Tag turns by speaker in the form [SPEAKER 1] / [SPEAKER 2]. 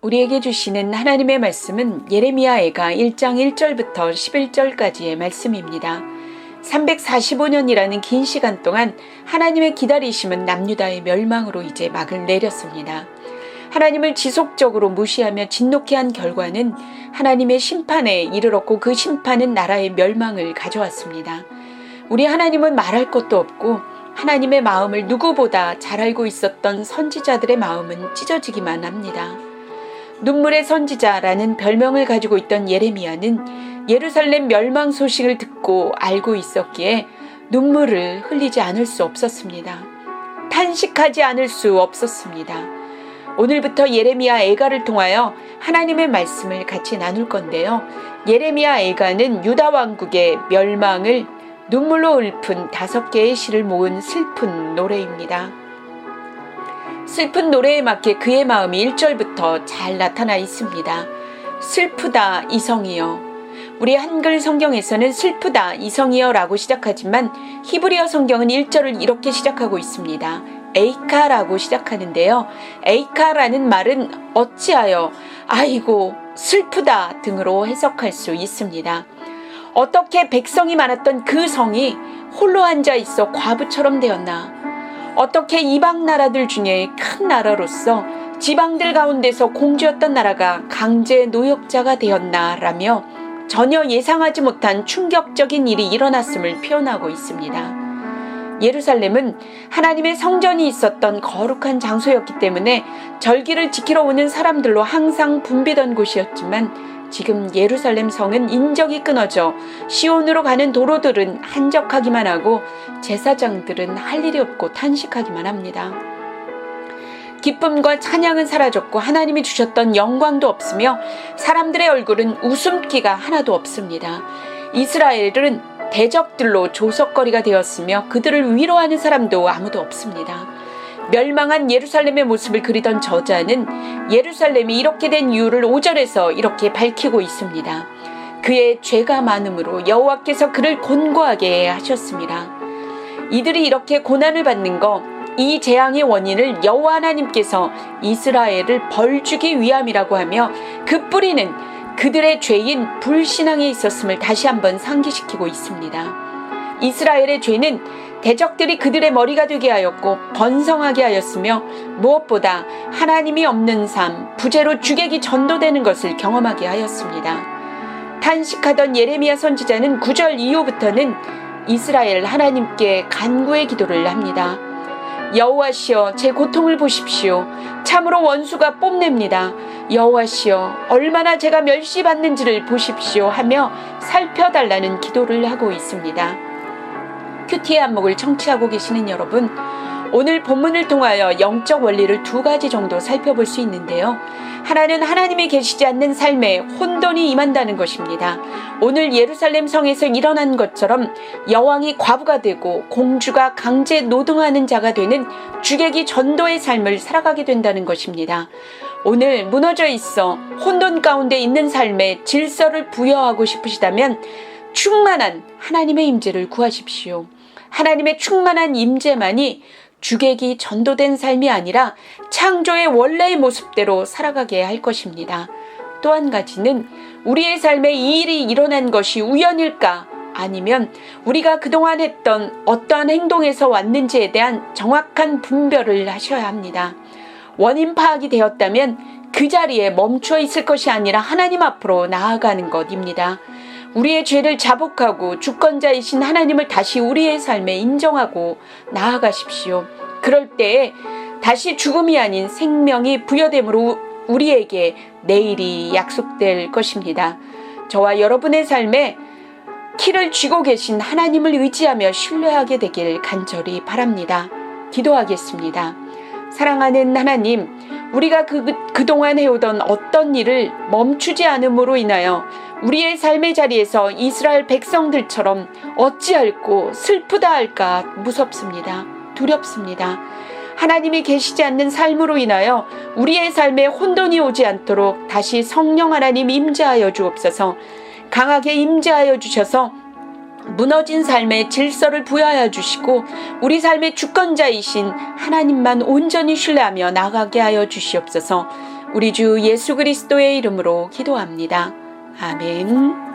[SPEAKER 1] 우리에게 주시는 하나님의 말씀은 예레미야애가 1장 1절부터 11절까지의 말씀입니다. 345년이라는 긴 시간 동안 하나님의 기다리심은 남유다의 멸망으로 이제 막을 내렸습니다. 하나님을 지속적으로 무시하며 진노케 한 결과는 하나님의 심판에 이르렀고, 그 심판은 나라의 멸망을 가져왔습니다. 우리 하나님은 말할 것도 없고 하나님의 마음을 누구보다 잘 알고 있었던 선지자들의 마음은 찢어지기만 합니다. 눈물의 선지자라는 별명을 가지고 있던 예레미야는 예루살렘 멸망 소식을 듣고 알고 있었기에 눈물을 흘리지 않을 수 없었습니다. 탄식하지 않을 수 없었습니다. 오늘부터 예레미야 애가를 통하여 하나님의 말씀을 같이 나눌 건데요. 예레미야 애가는 유다 왕국의 멸망을 눈물로 읊은 5개의 시를 모은 슬픈 노래입니다. 슬픈 노래에 맞게 그의 마음이 1절부터 잘 나타나 있습니다. 슬프다 이성이여. 우리 한글 성경에서는 슬프다 이성이여 라고 시작하지만 히브리어 성경은 1절을 이렇게 시작하고 있습니다. 에이카라고 시작하는데요. 에이카라는 말은 어찌하여, 아이고, 슬프다 등으로 해석할 수 있습니다. 어떻게 백성이 많았던 그 성이 홀로 앉아 있어 과부처럼 되었나? 어떻게 이방 나라들 중에 큰 나라로서 지방들 가운데서 공주였던 나라가 강제 노역자가 되었나 라며 전혀 예상하지 못한 충격적인 일이 일어났음을 표현하고 있습니다. 예루살렘은 하나님의 성전이 있었던 거룩한 장소였기 때문에 절기를 지키러 오는 사람들로 항상 붐비던 곳이었지만, 지금 예루살렘 성은 인적이 끊어져 시온으로 가는 도로들은 한적하기만 하고 제사장들은 할 일이 없고 탄식하기만 합니다. 기쁨과 찬양은 사라졌고 하나님이 주셨던 영광도 없으며 사람들의 얼굴은 웃음기가 하나도 없습니다. 이스라엘은 대적들로 조석거리가 되었으며 그들을 위로하는 사람도 아무도 없습니다. 멸망한 예루살렘의 모습을 그리던 저자는 예루살렘이 이렇게 된 이유를 5절에서 이렇게 밝히고 있습니다. 그의 죄가 많음으로 여호와께서 그를 곤고하게 하셨습니다. 이들이 이렇게 고난을 받는 것, 이 재앙의 원인을 여호와 하나님께서 이스라엘을 벌주기 위함이라고 하며 그 뿌리는 그들의 죄인 불신앙에 있었음을 다시 한번 상기시키고 있습니다. 이스라엘의 죄는 대적들이 그들의 머리가 되게 하였고 번성하게 하였으며 무엇보다 하나님이 없는 삶, 부재로 주객이 전도되는 것을 경험하게 하였습니다. 탄식하던 예레미야 선지자는 9절 이후부터는 이스라엘 하나님께 간구의 기도를 합니다. 여호와시여, 제 고통을 보십시오. 참으로 원수가 뽐냅니다. 여호와시여, 얼마나 제가 멸시받는지를 보십시오 하며 살펴달라는 기도를 하고 있습니다. 큐티의 안목을 청취하고 계시는 여러분, 오늘 본문을 통하여 영적 원리를 2가지 정도 살펴볼 수 있는데요. 하나는 하나님이 계시지 않는 삶에 혼돈이 임한다는 것입니다. 오늘 예루살렘 성에서 일어난 것처럼 여왕이 과부가 되고 공주가 강제 노동하는 자가 되는 주객이 전도의 삶을 살아가게 된다는 것입니다. 오늘 무너져 있어 혼돈 가운데 있는 삶에 질서를 부여하고 싶으시다면 충만한 하나님의 임재를 구하십시오. 하나님의 충만한 임재만이 주객이 전도된 삶이 아니라 창조의 원래의 모습대로 살아가게 할 것입니다. 또 한 가지는 우리의 삶에 이 일이 일어난 것이 우연일까, 아니면 우리가 그동안 했던 어떠한 행동에서 왔는지에 대한 정확한 분별을 하셔야 합니다. 원인 파악이 되었다면 그 자리에 멈춰 있을 것이 아니라 하나님 앞으로 나아가는 것입니다. 우리의 죄를 자복하고 주권자이신 하나님을 다시 우리의 삶에 인정하고 나아가십시오. 그럴 때에 다시 죽음이 아닌 생명이 부여됨으로 우리에게 내일이 약속될 것입니다. 저와 여러분의 삶에 키를 쥐고 계신 하나님을 의지하며 신뢰하게 되길 간절히 바랍니다. 기도하겠습니다. 사랑하는 하나님, 우리가 그동안 해오던 어떤 일을 멈추지 않음으로 인하여 우리의 삶의 자리에서 이스라엘 백성들처럼 어찌할꼬 슬프다 할까 무섭습니다. 두렵습니다. 하나님이 계시지 않는 삶으로 인하여 우리의 삶에 혼돈이 오지 않도록 다시 성령 하나님 임재하여 주옵소서. 강하게 임재하여 주셔서 무너진 삶에 질서를 부여하여 주시고 우리 삶의 주권자이신 하나님만 온전히 신뢰하며 나아가게 하여 주시옵소서. 우리 주 예수 그리스도의 이름으로 기도합니다. 아멘.